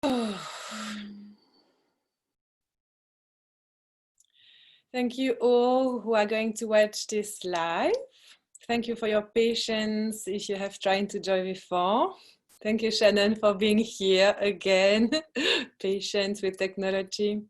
Thank you all who are going to watch this live. Thank you for your patience if you have tried to join before. Thank you, Shannon, for being here again. Patience with technology.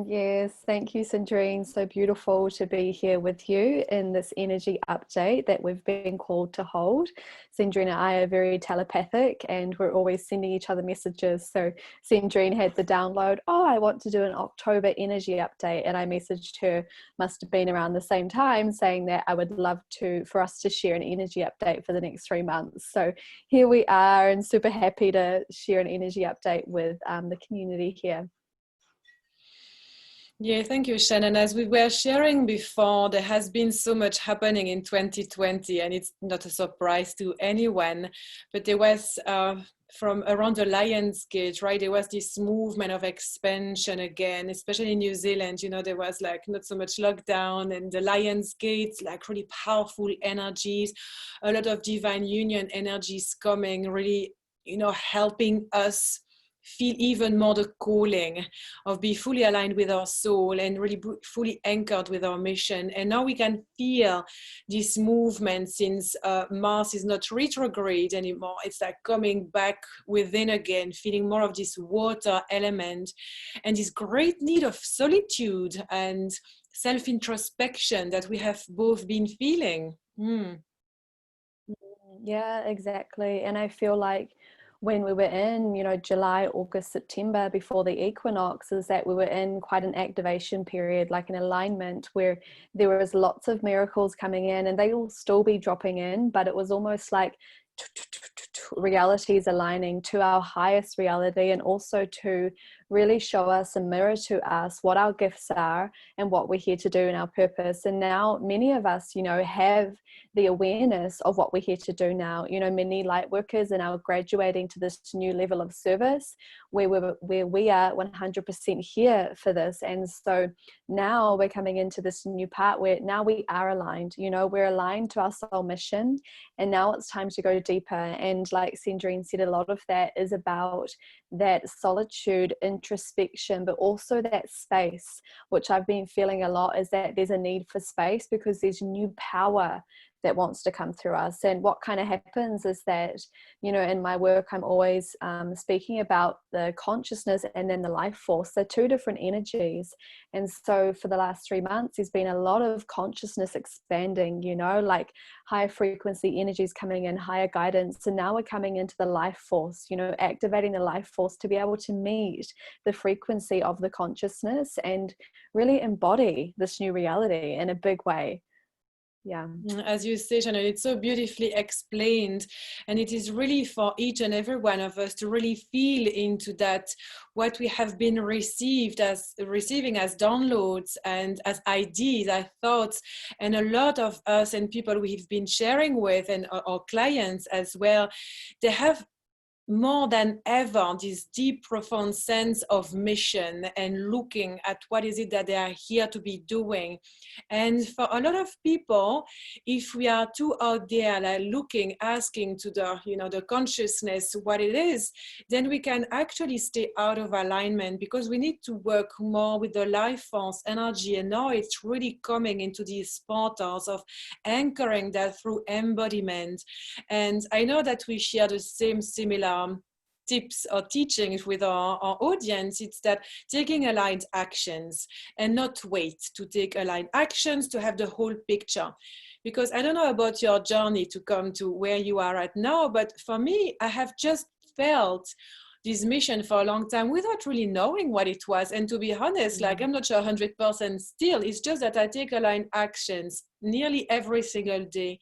Yes, thank you, Sandrine. So beautiful to be here with you in this energy update that we've been called to hold. Sandrine and I are very telepathic and we're always sending each other messages. So Sandrine had the download, I want to do an October energy update. And I messaged her, must have been around the same time, saying that I would love for us to share an energy update for the next 3 months. So here we are, and super happy to share an energy update with the community here. Yeah, thank you, Shannon. As we were sharing before, there has been so much happening in 2020, and it's not a surprise to anyone. But there was, from around the Lions Gate, right, there was this movement of expansion again, especially in New Zealand. You know, there was like not so much lockdown, and the Lions Gates, like really powerful energies, a lot of divine union energies coming, really, you know, helping us feel even more the calling of be fully aligned with our soul and really fully anchored with our mission. And now we can feel this movement since Mars is not retrograde anymore. It's like coming back within again, feeling more of this water element and this great need of solitude and self-introspection that we have both been feeling. Yeah, exactly. And I feel like when we were in, July, August, September before the equinox, is that we were in quite an activation period, like an alignment where there was lots of miracles coming in, and they will still be dropping in, but it was almost like realities aligning to our highest reality, and also to really show us and mirror to us what our gifts are and what we're here to do and our purpose. And now many of us, have the awareness of what we're here to do now. Many light workers are now graduating to this new level of service where we are 100% here for this. And so now we're coming into this new part where now we are aligned, we're aligned to our soul mission, and now it's time to go deeper. And like Sandrine said, a lot of that is about that solitude, introspection, but also that space, which I've been feeling a lot, is that there's a need for space because there's new power that wants to come through us. And what kind of happens is that, in my work, I'm always speaking about the consciousness and then the life force. They're two different energies. And so for the last 3 months, there's been a lot of consciousness expanding, like higher frequency energies coming in, higher guidance. And now we're coming into the life force, activating the life force to be able to meet the frequency of the consciousness and really embody this new reality in a big way. Yeah, as you say, Shannon, it's so beautifully explained, and it is really for each and every one of us to really feel into that, what we have been receiving as downloads and as ideas, as thoughts. And a lot of us and people we've been sharing with, and our clients as well, they have more than ever this deep, profound sense of mission and looking at what is it that they are here to be doing. And for a lot of people, if we are too out there, like looking, asking to the consciousness what it is, then we can actually stay out of alignment, because we need to work more with the life force energy. And now it's really coming into these portals of anchoring that through embodiment. And I know that we share the similar tips or teachings with our audience. It's that taking aligned actions and not wait to take aligned actions to have the whole picture. Because I don't know about your journey to come to where you are right now, but for me, I have just felt this mission for a long time without really knowing what it was. And to be honest, like I'm not sure 100% still. It's just that I take aligned actions nearly every single day,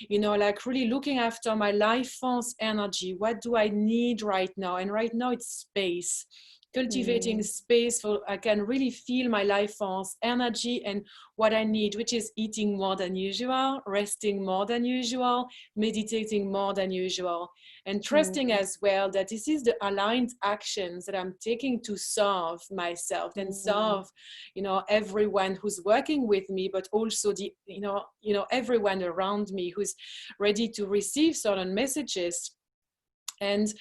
like really looking after my life force energy. What do I need right now? And right now it's space. Cultivating space for I can really feel my life force energy and what I need, which is eating more than usual, resting more than usual, meditating more than usual, and trusting as well that this is the aligned actions that I'm taking to serve myself and serve, everyone who's working with me, but also the, everyone around me who's ready to receive certain messages. And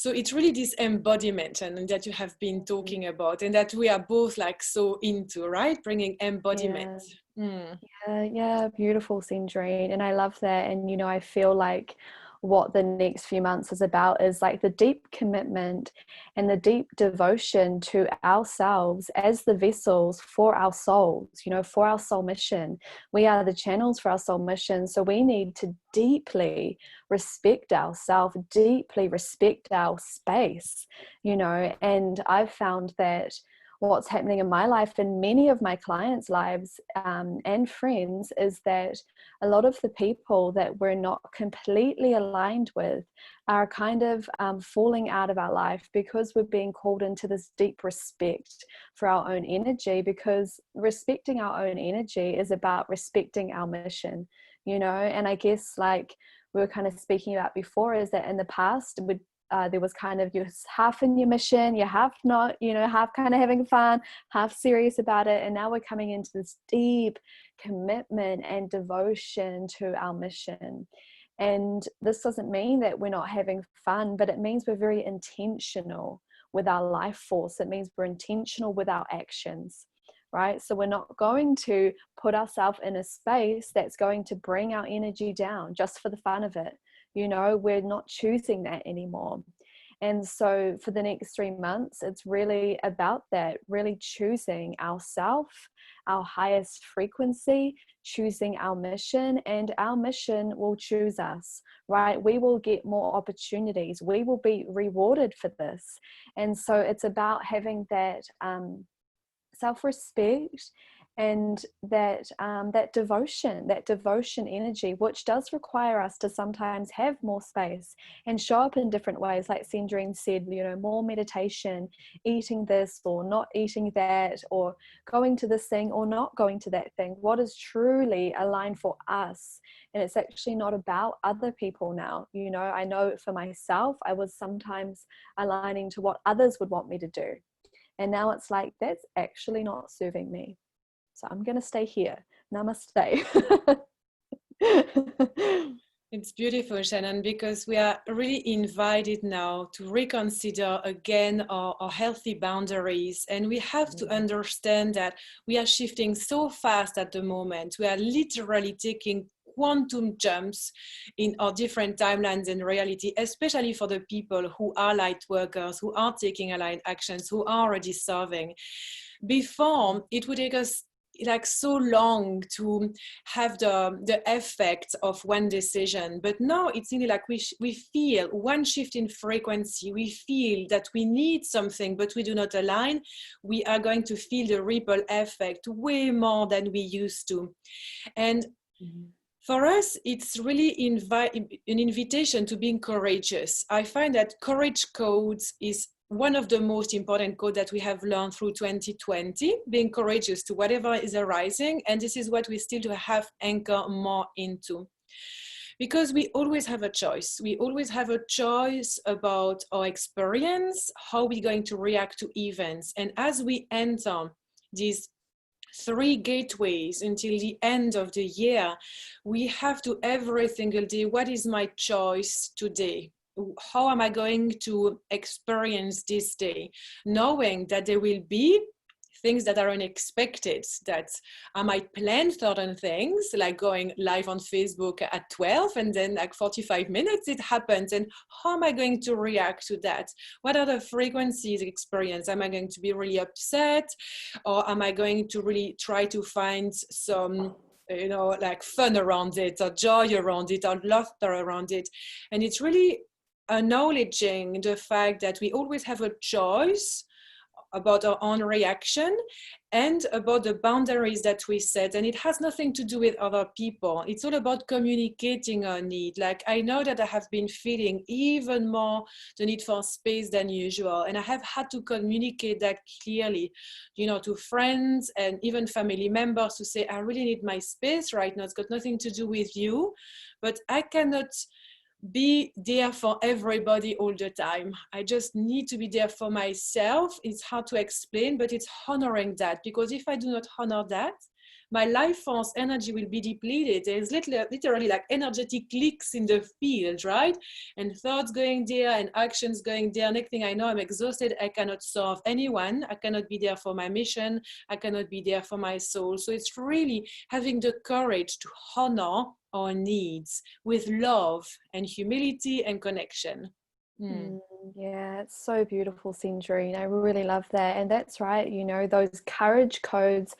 So it's really this embodiment and that you have been talking about, and that we are both like so into, right? Bringing embodiment. Yeah. Yeah, beautiful, Sandrine. And I love that. And, you know, I feel like what the next few months is about is like the deep commitment and the deep devotion to ourselves as the vessels for our souls, you know, for our soul mission. We are the channels for our soul mission. So we need to deeply respect ourselves, deeply respect our space, you know. And I've found that what's happening in my life and many of my clients' lives and friends is that a lot of the people that we're not completely aligned with are kind of falling out of our life because we're being called into this deep respect for our own energy, because respecting our own energy is about respecting our mission, you know. And I guess like we were kind of speaking about before is that in the past there was kind of you're half in your mission, you're half not, you know, half kind of having fun, half serious about it. And now we're coming into this deep commitment and devotion to our mission. And this doesn't mean that we're not having fun, but it means we're very intentional with our life force. It means we're intentional with our actions, right? So we're not going to put ourselves in a space that's going to bring our energy down just for the fun of it. You know, we're not choosing that anymore. And so for the next 3 months, it's really about that, really choosing ourself, our highest frequency, choosing our mission, and our mission will choose us, right? We will get more opportunities. We will be rewarded for this. And so it's about having that self-respect and that devotion energy, which does require us to sometimes have more space and show up in different ways, like Sandrine said, you know, more meditation, eating this or not eating that, or going to this thing or not going to that thing, what is truly aligned for us. And it's actually not about other people now. You know, I know for myself, I was sometimes aligning to what others would want me to do. And now it's like, that's actually not serving me. So I'm going to stay here. Namaste. It's beautiful, Shannon, because we are really invited now to reconsider again our healthy boundaries. And we have to understand that we are shifting so fast at the moment. We are literally taking quantum jumps in our different timelines and reality, especially for the people who are light workers, who are taking aligned actions, who are already serving. Before, it would take us like so long to have the effect of one decision, but now it's really like we feel one shift in frequency, we feel that we need something but we do not align, we are going to feel the ripple effect way more than we used to. And for us, it's really an invitation to being courageous. I find that courage codes is one of the most important codes that we have learned through 2020, being courageous to whatever is arising. And this is what we still have anchor more into. Because we always have a choice. We always have a choice about our experience, how we're going to react to events. And as we enter these 3 gateways until the end of the year, we have to every single day, what is my choice today? How am I going to experience this day? Knowing that there will be things that are unexpected, that I might plan certain things, like going live on Facebook at 12 and then like 45 minutes it happens. And how am I going to react to that? What are the frequencies experience? Am I going to be really upset? Or am I going to really try to find some, you know, like fun around it, or joy around it, or laughter around it? And it's really acknowledging the fact that we always have a choice about our own reaction and about the boundaries that we set. And it has nothing to do with other people. It's all about communicating our need. Like, I know that I have been feeling even more the need for space than usual. And I have had to communicate that clearly, you know, to friends and even family members, to say, I really need my space right now. It's got nothing to do with you, but I cannot be there for everybody all the time. I just need to be there for myself. It's hard to explain, but it's honoring that, because if I do not honor that, my life force energy will be depleted. There's literally like energetic leaks in the field, right? And thoughts going there and actions going there. Next thing I know, I'm exhausted. I cannot serve anyone. I cannot be there for my mission. I cannot be there for my soul. So it's really having the courage to honor our needs with love and humility and connection. Yeah, it's so beautiful, Sandrine. I really love that. And that's right, you know, those courage codes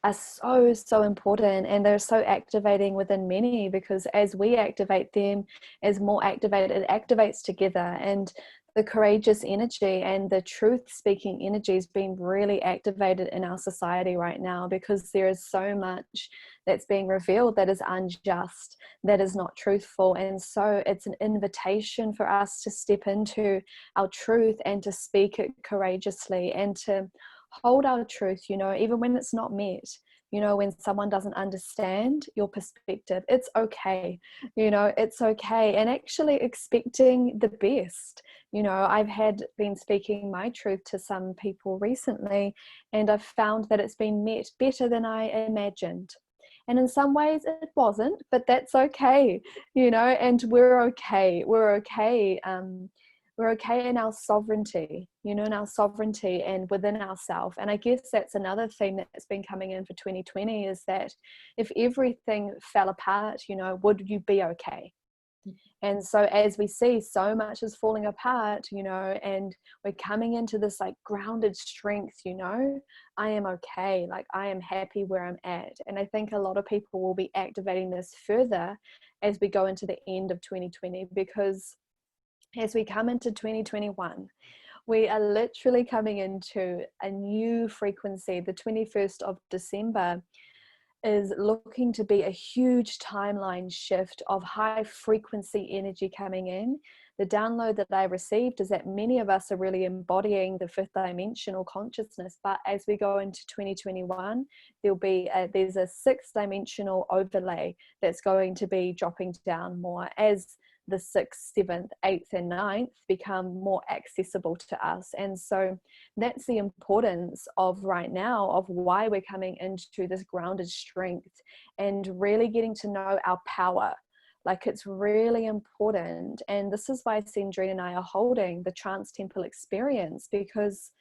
are so, so important, and they're so activating within many, because as we activate them, as more activated, it activates together. And the courageous energy and the truth speaking energy is being really activated in our society right now, because there is so much that's being revealed that is unjust, that is not truthful. And so it's an invitation for us to step into our truth and to speak it courageously and to hold our truth, you know, even when it's not met. You know, when someone doesn't understand your perspective, it's okay. You know, it's okay. And actually expecting the best. You know, I've been speaking my truth to some people recently, and I've found that it's been met better than I imagined. And in some ways it wasn't, but that's okay, you know, and we're okay. We're okay in our sovereignty, you know, in our sovereignty and within ourselves. And I guess that's another theme that's been coming in for 2020, is that if everything fell apart, you know, would you be okay? And so as we see so much is falling apart, you know, and we're coming into this like grounded strength, you know, I am okay, like I am happy where I'm at. And I think a lot of people will be activating this further as we go into the end of 2020, because as we come into 2021, we are literally coming into a new frequency. The 21st of December is looking to be a huge timeline shift of high frequency energy coming in. The download that I received is that many of us are really embodying the fifth dimensional consciousness, but as we go into 2021, there's a sixth dimensional overlay that's going to be dropping down more as the 6th, 7th, 8th and 9th become more accessible to us. And so that's the importance of right now, of why we're coming into this grounded strength and really getting to know our power. Like, it's really important. And this is why Sandrine and I are holding the Trance Temple experience, because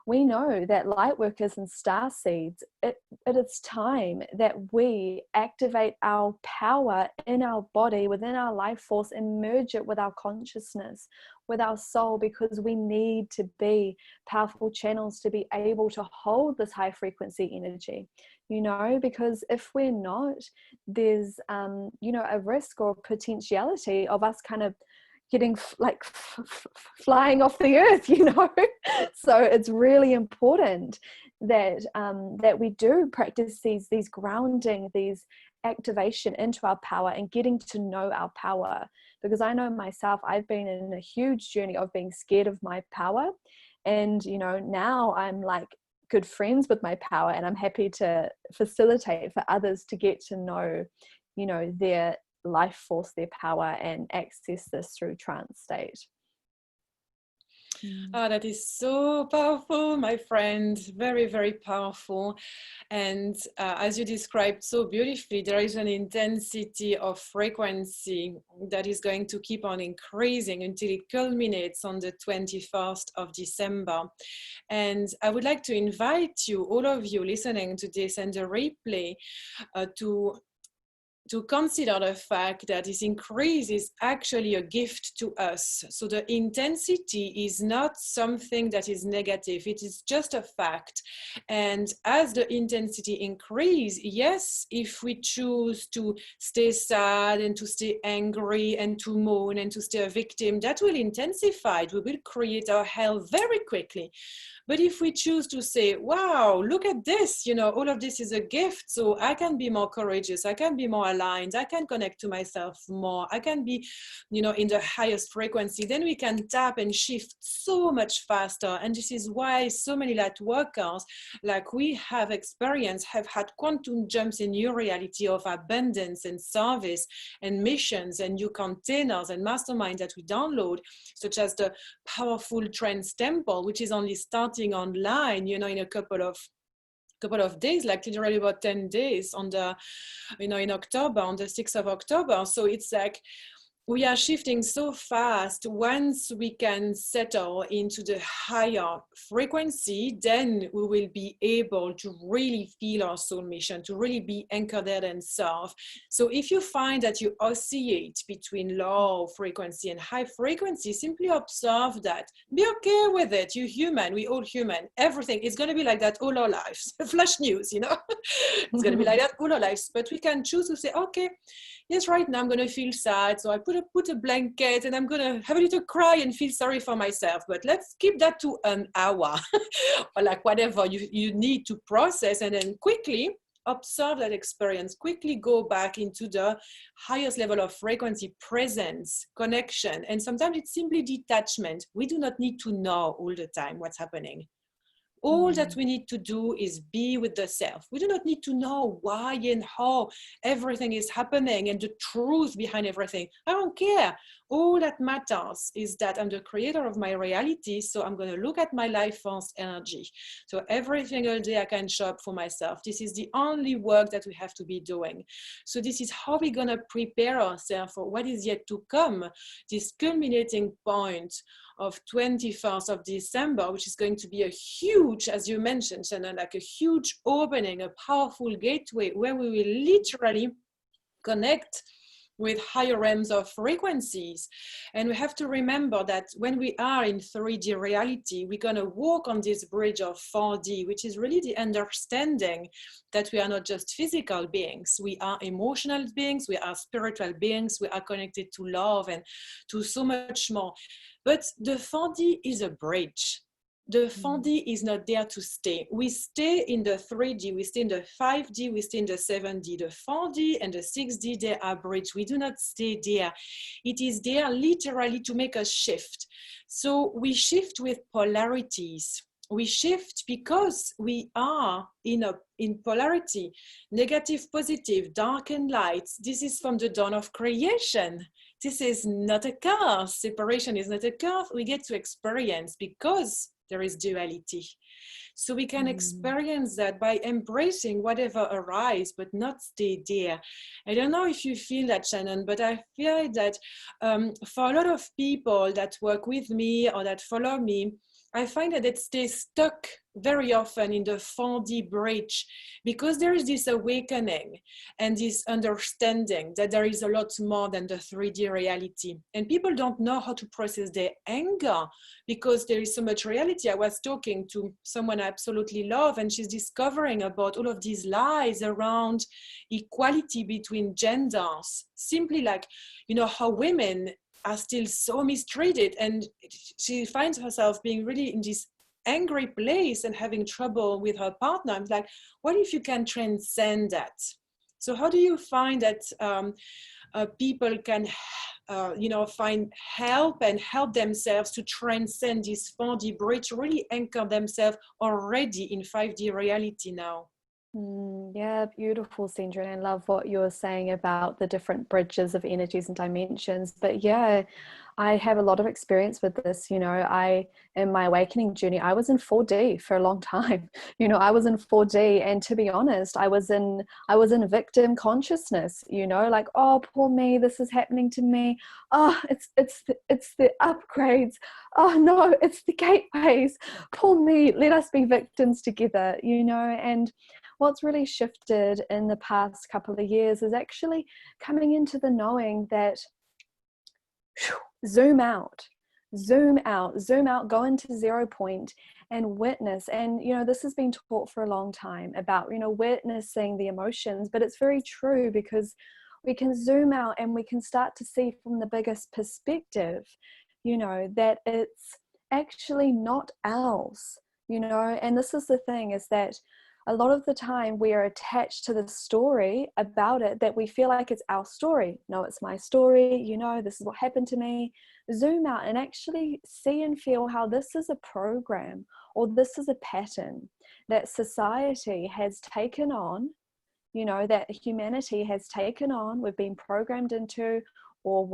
we know that light workers and star seeds, it is time that we activate our power in our body, within our life force, and merge it with our consciousness, with our soul, because we need to be powerful channels to be able to hold this high frequency energy, you know, because if we're not, there's, you know, a risk or potentiality of us kind of getting flying off the earth, you know. So it's really important that that we do practice these grounding, these activation into our power and getting to know our power. Because I know myself, I've been in a huge journey of being scared of my power, and you know, now I'm like good friends with my power, and I'm happy to facilitate for others to get to know, you know, their life force, their power, and access this through trance state. Oh, that is so powerful, my friend. Very, very powerful. And as you described so beautifully, there is an intensity of frequency that is going to keep on increasing until it culminates on the 21st of December. And I would like to invite you, all of you listening to this and the replay, to consider the fact that this increase is actually a gift to us. So the intensity is not something that is negative, it is just a fact. And as the intensity increases, yes, if we choose to stay sad and to stay angry and to moan and to stay a victim, that will intensify. We will create our hell very quickly. But if we choose to say, wow, look at this, you know, all of this is a gift, so I can be more courageous, I can be more aligned, I can connect to myself more, I can be, you know, in the highest frequency, then we can tap and shift so much faster. And this is why so many light workers, like we have experienced, have had quantum jumps in new reality of abundance and service and missions and new containers and mastermind that we download, such as the powerful Trance Temple, which is only starting online, you know, in a couple couple of days, like literally about 10 days on the, in October, on the 6th of October. So it's like, we are shifting so fast. Once we can settle into the higher frequency, then we will be able to really feel our soul mission, to really be anchored there and self. So if you find that you oscillate between low frequency and high frequency, simply observe that. Be okay with it. You're human. We're all human. Everything is going to be like that all our lives. Flash news, it's going to be like that all our lives. But we can choose to say, okay, yes, right now I'm going to feel sad. So I put a blanket and I'm going to have a little cry and feel sorry for myself. But let's keep that to an hour or like whatever you need to process, and then quickly observe that experience, quickly go back into the highest level of frequency, presence, connection. And sometimes it's simply detachment. We do not need to know all the time what's happening. All that we need to do is be with the self. We do not need to know why and how everything is happening and the truth behind everything. I don't care. All that matters is that I'm the creator of my reality. So I'm going to look at my life force energy. So every single day I can show up for myself. This is the only work that we have to be doing. So this is how we're going to prepare ourselves for what is yet to come. This culminating point of 21st of December, which is going to be a huge, as you mentioned, Shannon, like a huge opening, a powerful gateway where we will literally connect with higher realms of frequencies. And we have to remember that when we are in 3D reality, we're going to walk on this bridge of 4D, which is really the understanding that we are not just physical beings. We are emotional beings, we are spiritual beings, we are connected to love and to so much more. But the 4D is a bridge. The 4D is not there to stay. We stay in the 3D, we stay in the 5D, we stay in the 7D. The 4D and the 6D, they are bridge. We do not stay there. It is there literally to make us shift. So we shift with polarities. We shift because we are in polarity, negative, positive, dark and light. This is from the dawn of creation. This is not a curse. Separation is not a curse. We get to experience because there is duality. So we can experience that by embracing whatever arises, but not stay there. I don't know if you feel that, Shannon, but I feel that for a lot of people that work with me or that follow me, I find that it stays stuck very often in the 4D bridge because there is this awakening and this understanding that there is a lot more than the 3D reality. And people don't know how to process their anger because there is so much reality. I was talking to someone I absolutely love, and she's discovering about all of these lies around equality between genders. Simply like, how women are still so mistreated, and she finds herself being really in this angry place and having trouble with her partner. I'm like, what if you can transcend that? So how do you find that people can find help and help themselves to transcend this 4D bridge, really anchor themselves already in 5D reality now? Yeah, beautiful, Sandra. And I love what you're saying about the different bridges of energies and dimensions. But yeah, I have a lot of experience with this. In my awakening journey, I was in 4D for a long time. I was in 4D, and to be honest, I was in victim consciousness. Like, oh, poor me, this is happening to me. Oh, it's the upgrades. Oh no, it's the gateways. Poor me. Let us be victims together. And what's really shifted in the past couple of years is actually coming into the knowing that zoom out, go into 0 point and witness. And, this has been taught for a long time about, witnessing the emotions, but it's very true because we can zoom out and we can start to see from the biggest perspective, that it's actually not ours, and this is the thing, is that a lot of the time we are attached to the story about it, that we feel like it's our story. No, it's my story. This is what happened to me. Zoom out and actually see and feel how this is a program, or this is a pattern that society has taken on, that humanity has taken on, we've been programmed into, or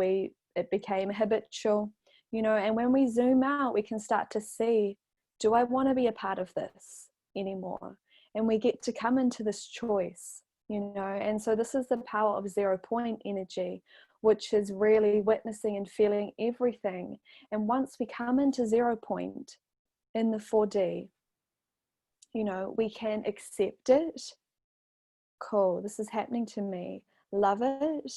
it became habitual, and when we zoom out, we can start to see, do I want to be a part of this anymore? and we get to come into this choice, you know. And so this is the power of 0 point energy, which is really witnessing and feeling everything. And once we come into 0 point in the 4D, you know, we can accept it. Cool, this is happening to me. Love it.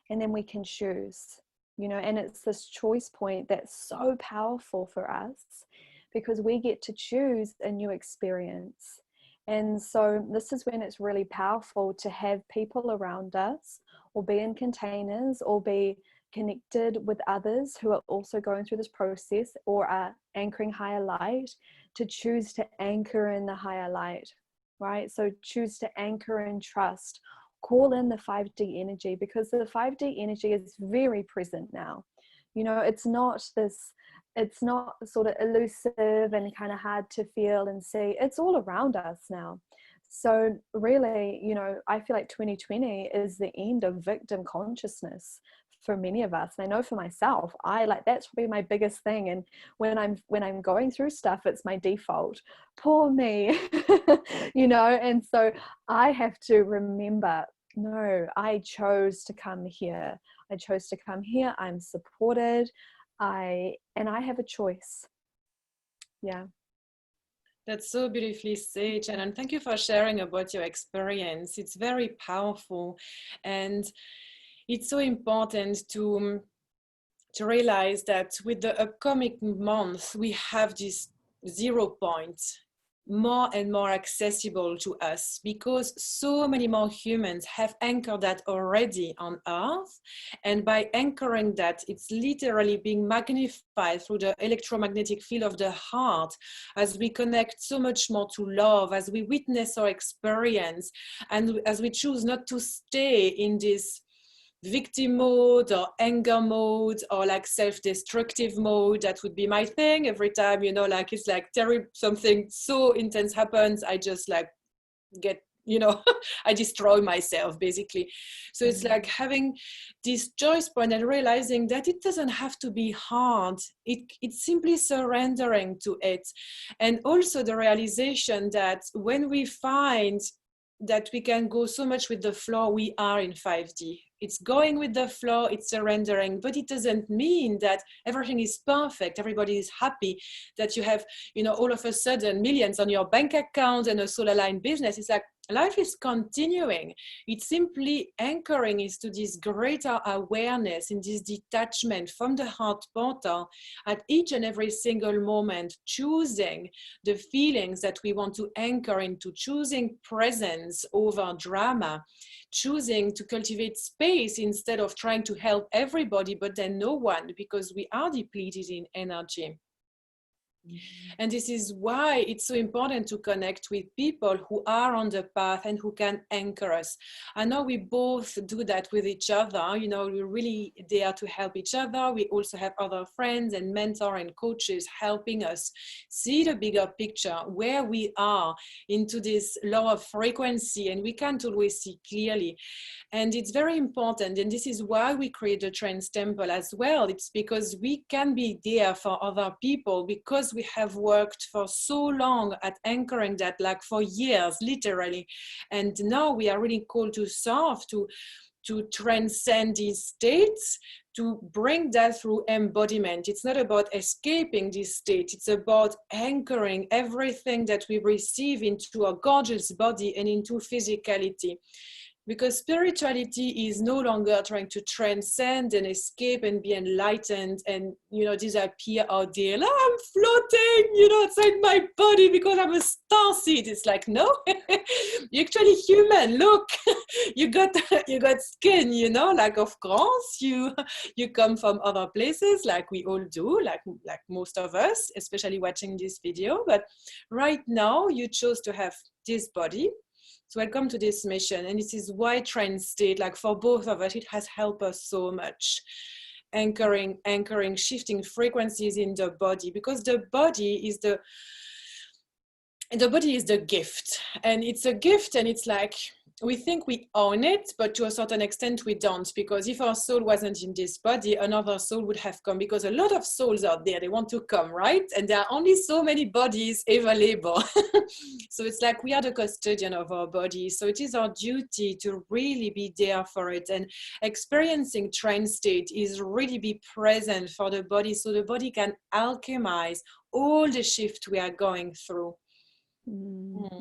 And then we can choose, you know, and it's this choice point that's so powerful for us, because we get to choose a new experience. And so this is when it's really powerful to have people around us, or be in containers, or be connected with others who are also going through this process, or are anchoring higher light, to choose to anchor in the higher light, right? So choose to anchor and trust. Call in the 5D energy, because the 5D energy is very present now. You know, it's not sort of elusive and kind of hard to feel and see. It's all around us now. So really, you know, I feel like 2020 is the end of victim consciousness for many of us. And I know for myself, that's probably my biggest thing. And when I'm going through stuff, it's my default. Poor me, you know. And so I have to remember, no, I chose to come here. I chose to come here. I'm supported. I have a choice. Yeah. That's so beautifully said, Shannon. Thank you for sharing about your experience. It's very powerful, and it's so important to realize that with the upcoming month, we have this 0 point more and more accessible to us, because so many more humans have anchored that already on Earth. And by anchoring that, it's literally being magnified through the electromagnetic field of the heart, as we connect so much more to love, as we witness our experience, and as we choose not to stay in this victim mode or anger mode or like self-destructive mode. That would be my thing. Every time, you know, like it's like terrible, something so intense happens, I just like get, you know, I destroy myself basically. So it's like having this choice point and realizing that it doesn't have to be hard. It's simply surrendering to it. And also the realization that when we find that we can go so much with the flow, we are in 5D. It's going with the flow, it's surrendering, but it doesn't mean that everything is perfect, everybody is happy, that you have, you know, all of a sudden millions on your bank account and a soul aligned business. It's like life is continuing. It's simply anchoring is to this greater awareness, in this detachment from the heart portal at each and every single moment, choosing the feelings that we want to anchor into, choosing presence over drama, choosing to cultivate space instead of trying to help everybody, but then no one, because we are depleted in energy. And this is why it's so important to connect with people who are on the path and who can anchor us. I know we both do that with each other. You know, we're really there to help each other. We also have other friends and mentors and coaches helping us see the bigger picture, where we are into this lower frequency, and we can't always see clearly. And it's very important. And this is why we create the Trance Temple as well. It's because we can be there for other people, because we have worked for so long at anchoring that, like for years, literally. And now we are really called to serve, to transcend these states, to bring that through embodiment. It's not about escaping this state. It's about anchoring everything that we receive into a gorgeous body and into physicality. Because spirituality is no longer trying to transcend and escape and be enlightened and, you know, disappear out there. Like, I'm floating, you know, outside my body because I'm a starseed. It's like, no, you're actually human. Look, you got skin, you know, like, of course, you come from other places, like we all do, like most of us, especially watching this video. But right now, you chose to have this body. So welcome to this mission. And this is why Trance State, like for both of us, it has helped us so much. Anchoring, shifting frequencies in the body, because the body is the gift. And it's a gift, and it's like, we think we own it, but to a certain extent we don't, because if our soul wasn't in this body, another soul would have come, because a lot of souls out there, they want to come, right? And there are only so many bodies available. So it's like we are the custodian of our body. So it is our duty to really be there for it. And experiencing trance state is really be present for the body, so the body can alchemize all the shift we are going through.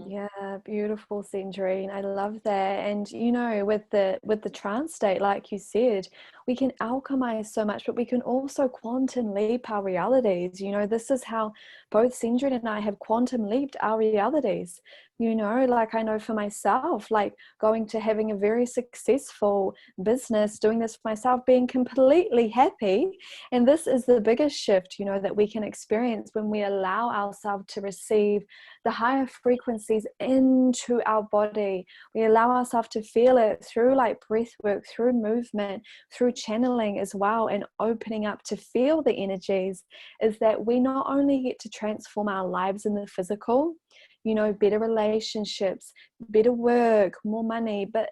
Yeah, beautiful, Century. I love that. And you know, with the trance state, like you said, we can alchemize so much, but we can also quantum leap our realities. You know, this is how both Century and I have quantum leaped our realities. You know, like I know for myself, like going to having a very successful business, doing this for myself, being completely happy. And this is the biggest shift, you know, that we can experience when we allow ourselves to receive the higher frequencies into our body. We allow ourselves to feel it through like breath work, through movement, through channeling as well, and opening up to feel the energies. Is that we not only get to transform our lives in the physical, you know, better relationships, better work, more money, but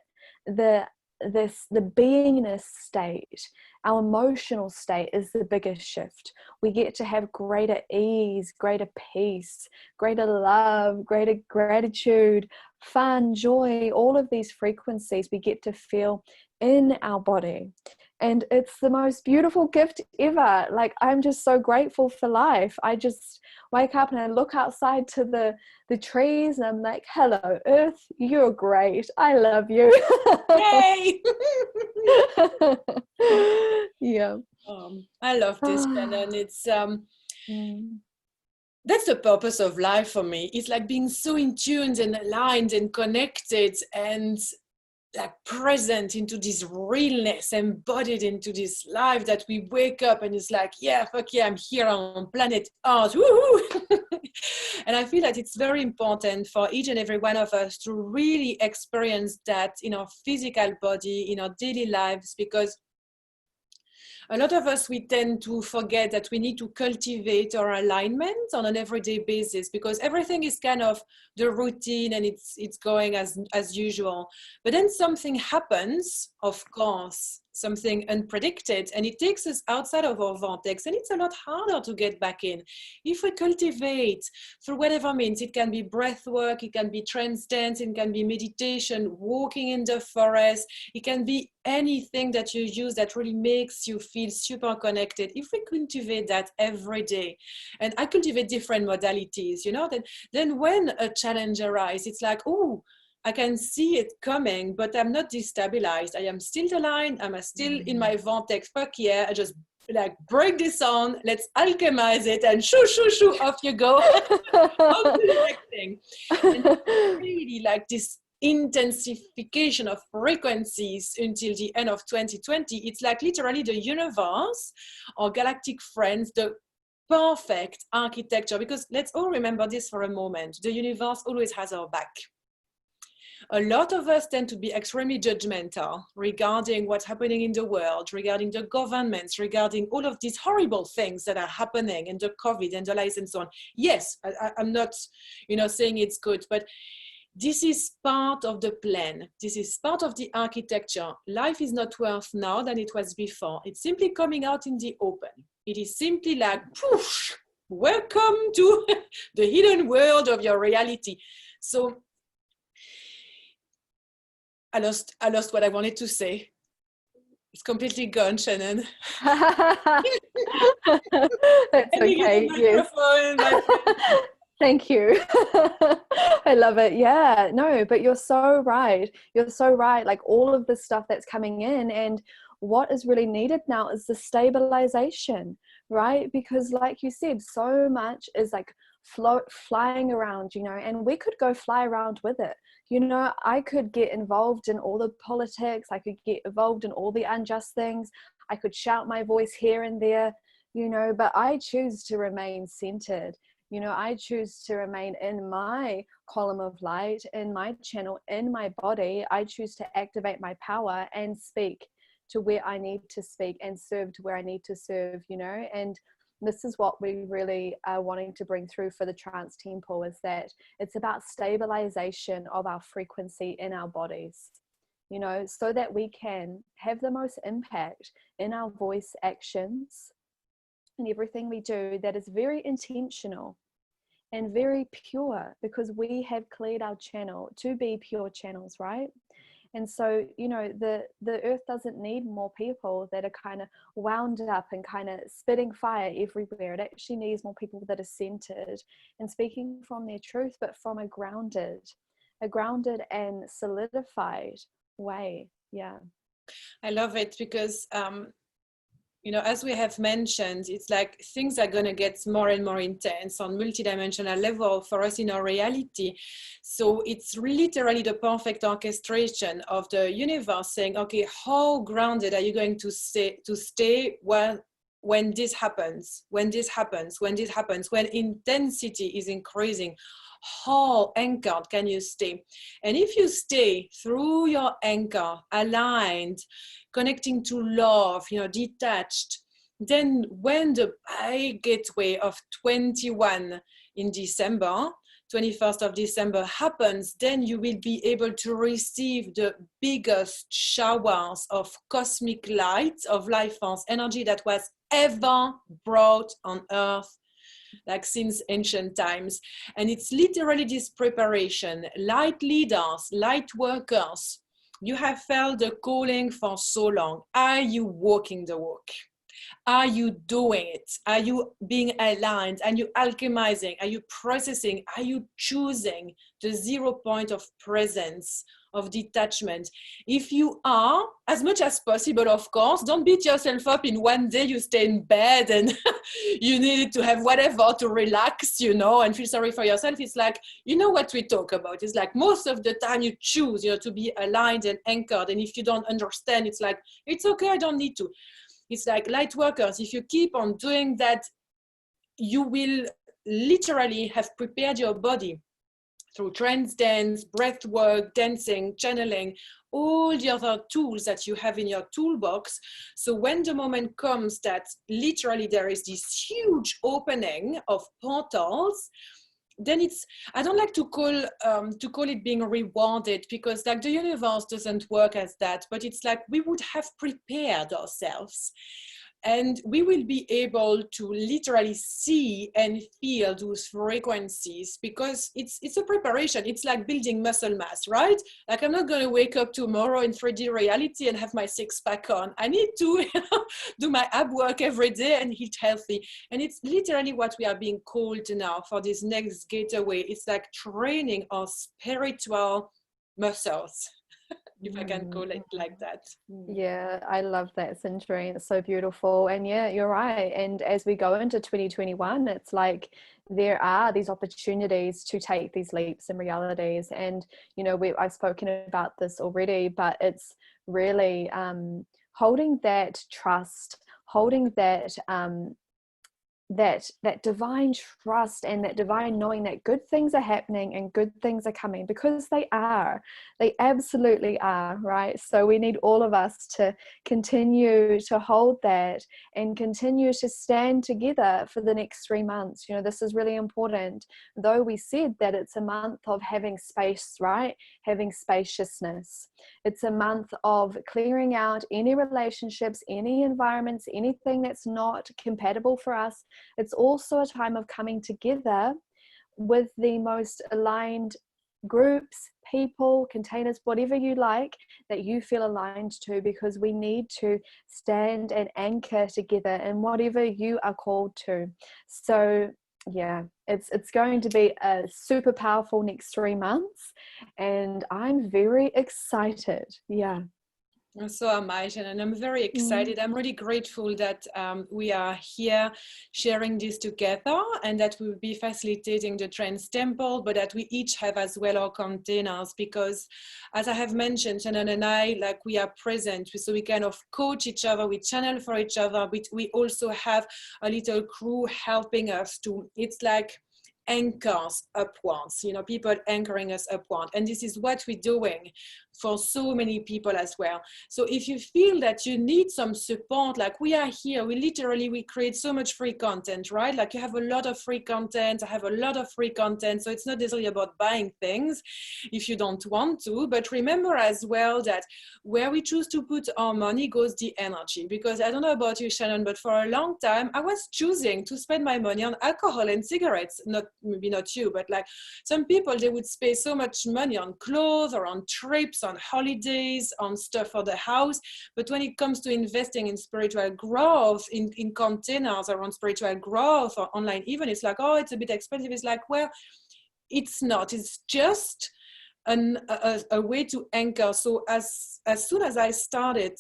the beingness state, our emotional state is the biggest shift. We get to have greater ease, greater peace, greater love, greater gratitude, fun, joy, all of these frequencies we get to feel in our body. And it's the most beautiful gift ever. Like, I'm just so grateful for life. I just wake up and I look outside to the trees and I'm like, hello earth, you're great, I love you. Yay! Yeah. I love this, Shannon. It's that's the purpose of life for me. It's like being so in tune and aligned and connected and like present into this realness, embodied into this life, that we wake up and it's like, yeah, fuck yeah, I'm here on planet Earth. Woohoo! And I feel that it's very important for each and every one of us to really experience that in our physical body, in our daily lives, because a lot of us, we tend to forget that we need to cultivate our alignment on an everyday basis, because everything is kind of the routine and it's going as usual. But then something happens, of course, something unpredicted, and it takes us outside of our vortex, and it's a lot harder to get back in. If we cultivate through whatever means, it can be breath work, it can be trance dance, it can be meditation, walking in the forest, it can be anything that you use that really makes you feel super connected. If we cultivate that every day, and I cultivate different modalities, you know, then when a challenge arises, it's like, oh, I can see it coming, but I'm not destabilized. I am still aligned. I'm still in my vortex. Fuck yeah. I just like break this on. Let's alchemize it and shoo, shoo, shoo, off you go. On to the next thing. And really like this intensification of frequencies until the end of 2020. It's like literally the universe or galactic friends, the perfect architecture, because let's all remember this for a moment. The universe always has our back. A lot of us tend to be extremely judgmental regarding what's happening in the world, regarding the governments, regarding all of these horrible things that are happening, and the COVID and the lies and so on. Yes, I'm not, you know, saying it's good, but this is part of the plan. This is part of the architecture. Life is not worse now than it was before. It's simply coming out in the open. It is simply like, poof, welcome to the hidden world of your reality. So I lost what I wanted to say. It's completely gone, Shannon. That's okay. Yes. Thank you. I love it. Yeah, no, but you're so right. You're so right. Like all of the stuff that's coming in, and what is really needed now is the stabilization, right? Because like you said, so much is like flying around, you know, and we could go fly around with it. You know, I could get involved in all the politics. I could get involved in all the unjust things. I could shout my voice here and there, you know, but I choose to remain centered. You know, I choose to remain in my column of light, in my channel, in my body. I choose to activate my power and speak to where I need to speak and serve to where I need to serve, you know. And this is what we really are wanting to bring through for the Trance Temple, is that it's about stabilization of our frequency in our bodies, you know, so that we can have the most impact in our voice actions and everything we do that is very intentional and very pure, because we have cleared our channel to be pure channels, right? And so, you know, the earth doesn't need more people that are kind of wound up and kind of spitting fire everywhere. It actually needs more people that are centered and speaking from their truth, but from a grounded and solidified way. Yeah. I love it because you know, as we have mentioned, it's like things are going to get more and more intense on multidimensional level for us in our reality. So it's literally the perfect orchestration of the universe saying, okay, how grounded are you going to stay when this happens, when intensity is increasing? How anchored can you stay? And if you stay through your anchor, aligned, connecting to love, you know, detached, then when the high gateway of 21 in December, 21st of December happens, then you will be able to receive the biggest showers of cosmic light, of life force energy that was ever brought on earth, like since ancient times. And it's literally this preparation. Light leaders, light workers, you have felt the calling for so long. Are you walking the walk? Are you doing it? Are you being aligned? Are you alchemizing? Are you processing? Are you choosing the 0 point of presence, of detachment? If you are, as much as possible, of course, don't beat yourself up in one day you stay in bed and you need to have whatever to relax, you know, and feel sorry for yourself. It's like, you know what we talk about. It's like most of the time you choose, you know, to be aligned and anchored. And if you don't understand, it's like, it's okay, I don't need to. It's like light workers. If you keep on doing that, you will literally have prepared your body through trance dance, breath work, dancing, channeling, all the other tools that you have in your toolbox. So when the moment comes that literally there is this huge opening of portals, then it's, I don't like to call it being rewarded, because like the universe doesn't work as that, but it's like we would have prepared ourselves and we will be able to literally see and feel those frequencies, because it's a preparation. It's like building muscle mass, right? Like I'm not going to wake up tomorrow in 3D reality and have my six-pack on. I need to, you know, do my ab work every day and eat healthy. And it's literally what we are being called now for this next gateway. It's like training our spiritual muscles, if I can call it like that. Yeah, I love that, Cinderine. It's so beautiful. And yeah, you're right. And as we go into 2021, it's like there are these opportunities to take these leaps and realities. And, you know, I've spoken about this already, but it's really holding that trust, holding that that divine trust and that divine knowing that good things are happening and good things are coming, because they absolutely are, right? So we need all of us to continue to hold that and continue to stand together for the next 3 months. You know, this is really important, though we said that it's a month of having space, right? Having spaciousness. It's a month of clearing out any relationships, any environments, anything that's not compatible for us. It's also a time of coming together with the most aligned groups, people, containers, whatever you like, that you feel aligned to, because we need to stand and anchor together in whatever you are called to. So yeah, it's going to be a super powerful next 3 months, and I'm very excited. Yeah. So am I, Shannon. I'm very excited. I'm really grateful that we are here sharing this together, and that we will be facilitating the Trance Temple, but that we each have as well our containers, because as I have mentioned, Shannon and I, like, we are present, so we kind of coach each other, we channel for each other, but we also have a little crew helping us to, it's like anchors upwards, you know, people anchoring us upward. And this is what we're doing for so many people as well. So if you feel that you need some support, like we are here, we create so much free content, right? Like you have a lot of free content, I have a lot of free content. So it's not necessarily about buying things if you don't want to, but remember as well that where we choose to put our money goes the energy. Because I don't know about you, Shannon, but for a long time, I was choosing to spend my money on alcohol and cigarettes. Not, maybe not you, but like some people, they would spend so much money on clothes or on trips, on holidays, on stuff for the house. But when it comes to investing in spiritual growth, in containers around spiritual growth or online, even it's like, oh, it's a bit expensive. It's like, well, it's not. It's just a way to anchor. So as soon as I started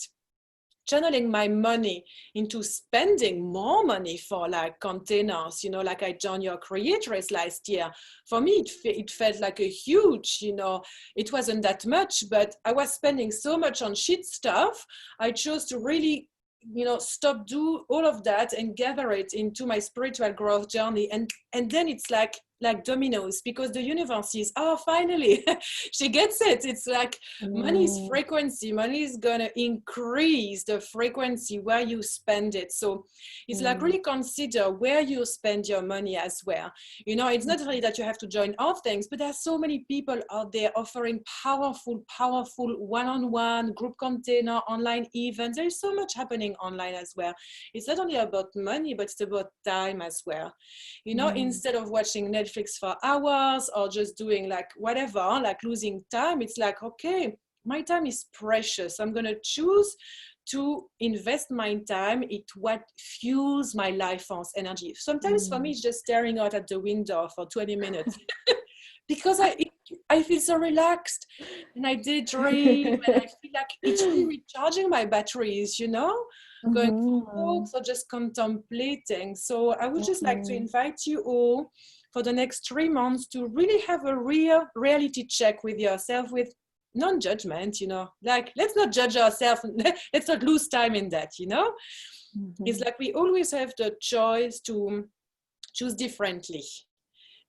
channeling my money into spending more money for like containers, you know, like I joined your creatress last year. For me, it felt like a huge, you know, it wasn't that much, but I was spending so much on shit stuff. I chose to really, you know, stop, do all of that and gather it into my spiritual growth journey. And then it's like dominoes, because the universe is, oh, finally, she gets it. It's like money's frequency. Money is going to increase the frequency where you spend it. So it's like really consider where you spend your money as well. You know, it's not really that you have to join all things, but there's so many people out there offering powerful one-on-one group container online events. There's so much happening online as well. It's not only about money, but it's about time as well. You know, instead of watching Netflix for hours or just doing like whatever, like losing time, it's like, okay, my time is precious. I'm going to choose to invest my time in what fuels my life force energy. Sometimes for me, it's just staring out at the window for 20 minutes because I feel so relaxed and I daydream and I feel like it's really recharging my batteries, you know, going for walks or just contemplating. So I would just like to invite you all for the next 3 months to really have a real reality check with yourself, with non-judgment, you know, like let's not judge ourselves. Let's not lose time in that, you know. It's like we always have the choice to choose differently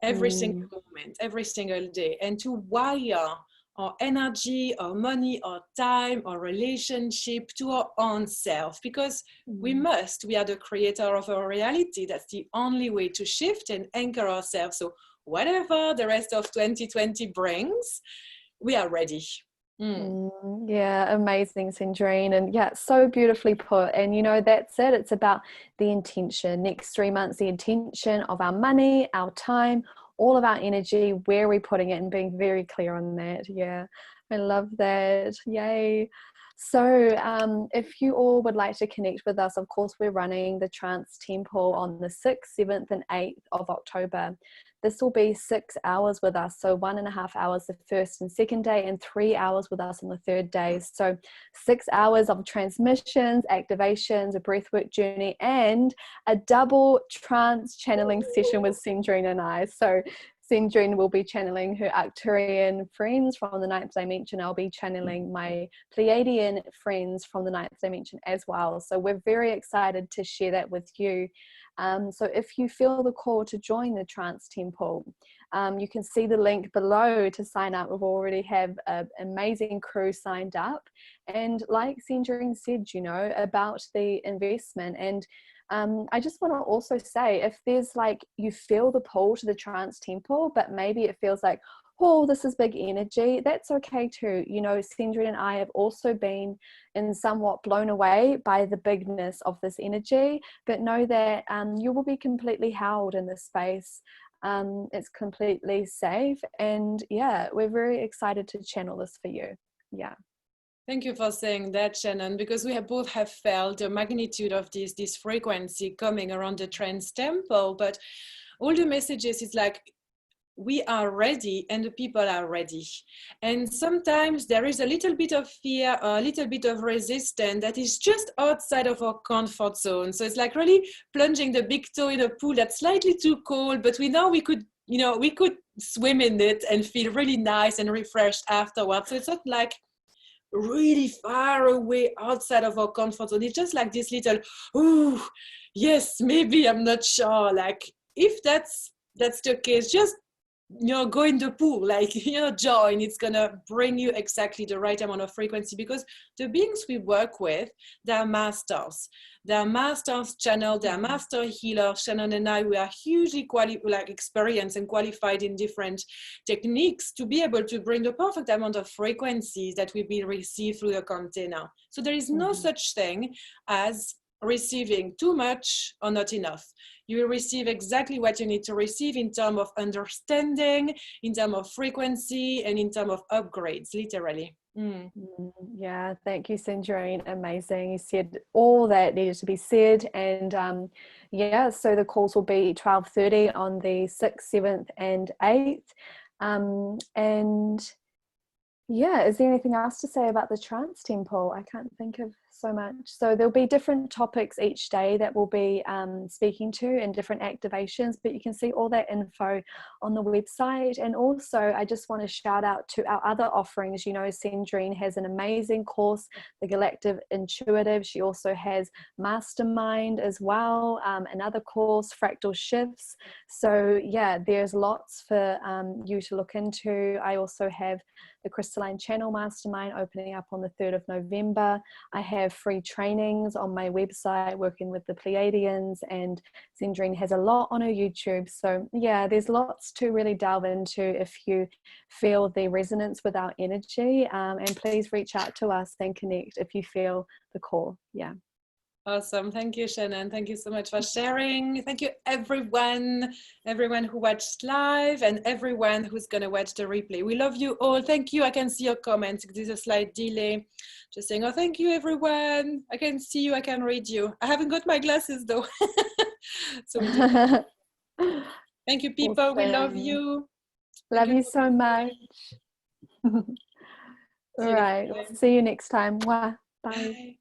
every single moment, every single day, and to wire our energy, our money, our time, our relationship to our own self, because we are the creator of our reality. That's the only way to shift and anchor ourselves. So whatever the rest of 2020 brings, we are ready. Yeah, amazing, Sandrine. And yeah, so beautifully put. And you know, that's it. It's about the intention. Next 3 months, the intention of our money, our time, all of our energy, where we're putting it, and being very clear on that. Yeah, I love that. Yay. So if you all would like to connect with us, of course, we're running the Trance Temple on the 6th, 7th and 8th of October. This will be 6 hours with us. So 1.5 hours the first and second day, and 3 hours with us on the third day. So 6 hours of transmissions, activations, a breathwork journey, and a double trance channeling session with Sandrine and I. So Sandrine will be channeling her Arcturian friends from the 9th dimension. I'll be channeling my Pleiadian friends from the 9th dimension as well. So we're very excited to share that with you. So if you feel the call to join the Trance Temple, you can see the link below to sign up. We've already have an amazing crew signed up. And like Sandrine said, you know, about the investment. And I just want to also say, if there's like, you feel the pull to the Trance Temple, but maybe it feels like, oh, this is big energy, that's okay too. You know, Sandrine and I have also been somewhat blown away by the bigness of this energy, but know that you will be completely held in this space. It's completely safe. And yeah, we're very excited to channel this for you. Yeah. Thank you for saying that, Shannon, because we have both felt the magnitude of this frequency coming around the Trance Temple, but all the messages is like, we are ready and the people are ready. And sometimes there is a little bit of fear or a little bit of resistance that is just outside of our comfort zone. So it's like really plunging the big toe in a pool that's slightly too cold, but we know we could, you know, we could swim in it and feel really nice and refreshed afterwards. So it's not like really far away outside of our comfort zone. It's just like this little, ooh, yes, maybe, I'm not sure. Like if that's the case, just go in the pool, like, join. It's gonna bring you exactly the right amount of frequency, because the beings we work with, they're masters. They're masters channel, they're master healer. Shannon and I, we are hugely experienced and qualified in different techniques to be able to bring the perfect amount of frequencies that will be received through the container. So there is no such thing as receiving too much or not enough. You will receive exactly what you need to receive in terms of understanding, in terms of frequency, and in terms of upgrades, literally. Yeah, thank you, Sandrine. Amazing. You said all that needed to be said. And yeah, so the calls will be 12:30 on the 6th, 7th, and 8th. And yeah, is there anything else to say about the trance temple? I can't think of so much. So there'll be different topics each day that we'll be speaking to, and different activations, but you can see all that info on the website. And also I just want to shout out to our other offerings. Sandrine has an amazing course, the Galactic Intuitive. She also has Mastermind as well, another course, Fractal Shifts. So yeah, there's lots for you to look into. I also have the Crystalline Channel Mastermind opening up on the 3rd of November. I have free trainings on my website working with the Pleiadians, and Sandrine has a lot on her YouTube. So yeah, there's lots to really delve into if you feel the resonance with our energy, and please reach out to us and connect if you feel the call. Yeah. Awesome. Thank you, Shannon. Thank you so much for sharing. Thank you, everyone who watched live and everyone who's going to watch the replay. We love you all. Thank you. I can see your comments. There's a slight delay. Just saying, oh, thank you, everyone. I can see you. I can read you. I haven't got my glasses, though. So we do. Thank you, people. Awesome. We love you. Love you so much. All right. See you next time. Bye. Bye.